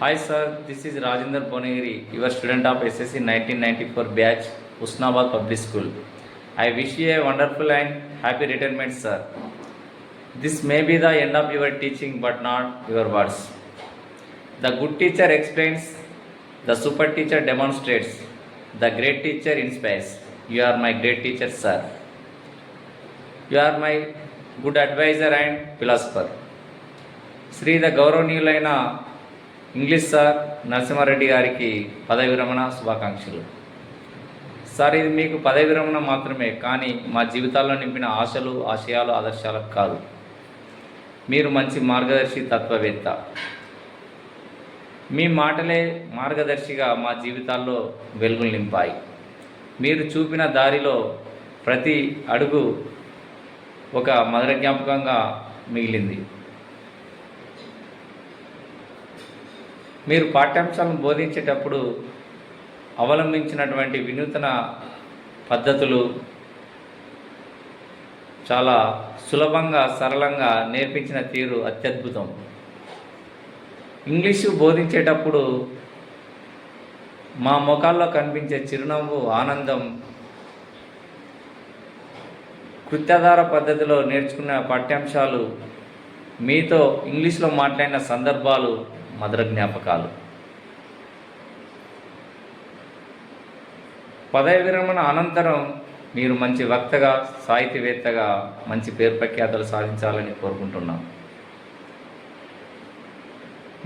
Hi sir, this is Rajendra Bonegiri, your student of SSC 1994 batch, Usnabad Public School. I wish you a wonderful and happy retirement, sir. This may be the end of your teaching, but not your words. The good teacher explains, the super teacher demonstrates, the great teacher inspires. You are my great teacher, sir. You are my good advisor and philosopher. Shri ద గౌరవనీయులైన English sir Narasimha Reddy గారికి పదవి విరమణ శుభాకాంక్షలు. Sir, ఇది మీకు పదవి విరమణ మాత్రమే, కానీ మా జీవితాల్లో నింపిన ఆశలు, ఆశయాలు, ఆదర్శాలకు కాదు. మీరు మంచి మార్గదర్శి, తత్వవేత్త. మీ మాటలే మార్గదర్శిగా మా జీవితాల్లో వెలుగులు నింపాయి. మీరు చూపిన దారిలో ప్రతి అడుగు ఒక మధుర జ్ఞాపకంగా మిగిలింది. మీరు పాఠ్యాంశాలను బోధించేటప్పుడు అవలంబించినటువంటి వినూతన పద్ధతులు చాలా సులభంగా, సరళంగా నేర్పించిన తీరు అత్యద్భుతం. ఇంగ్లీషు బోధించేటప్పుడు మా ముఖాల్లో కనిపించే చిరునవ్వు, ఆనందం, కృత్యాధార పద్ధతిలో నేర్చుకున్న పాఠ్యాంశాలు, మీతో ఇంగ్లీష్లో మాట్లాడిన సందర్భాలు మధుర జ్ఞాపకాలు. పదవి విరమణ అనంతరం మీరు మంచి వక్తగా, సాహితీవేత్తగా మంచి పేరు ప్రఖ్యాతలు సాధించాలని కోరుకుంటున్నాం.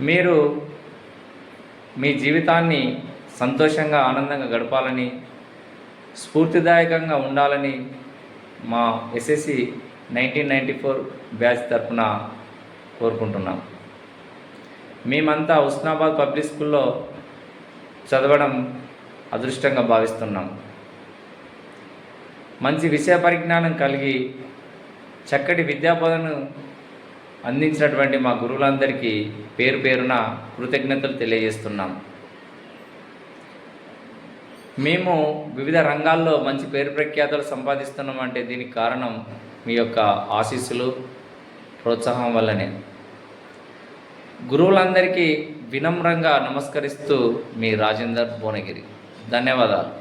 మీరు మీ జీవితాన్ని సంతోషంగా, ఆనందంగా గడపాలని, స్ఫూర్తిదాయకంగా ఉండాలని మా ఎస్ఎస్సి 1994 బ్యాచ్ తరఫున కోరుకుంటున్నాం. మేమంతా ఉస్నాబాద్ పబ్లిక్ స్కూల్లో చదవడం అదృష్టంగా భావిస్తున్నాం. మంచి విషయ పరిజ్ఞానం కలిగి చక్కటి విద్యాబోధనను అందించినటువంటి మా గురువులందరికీ పేరు పేరున కృతజ్ఞతలు తెలియజేస్తున్నాం. మేము వివిధ రంగాల్లో మంచి పేరు ప్రఖ్యాతలు సంపాదిస్తున్నామంటే దీనికి కారణం మీ యొక్క ఆశీస్సులు, ప్రోత్సాహం వల్లనే. గురువులందరికీ వినమ్రంగా నమస్కరిస్తూ మీ రాజేందర్ భువనగిరి. ధన్యవాదాలు.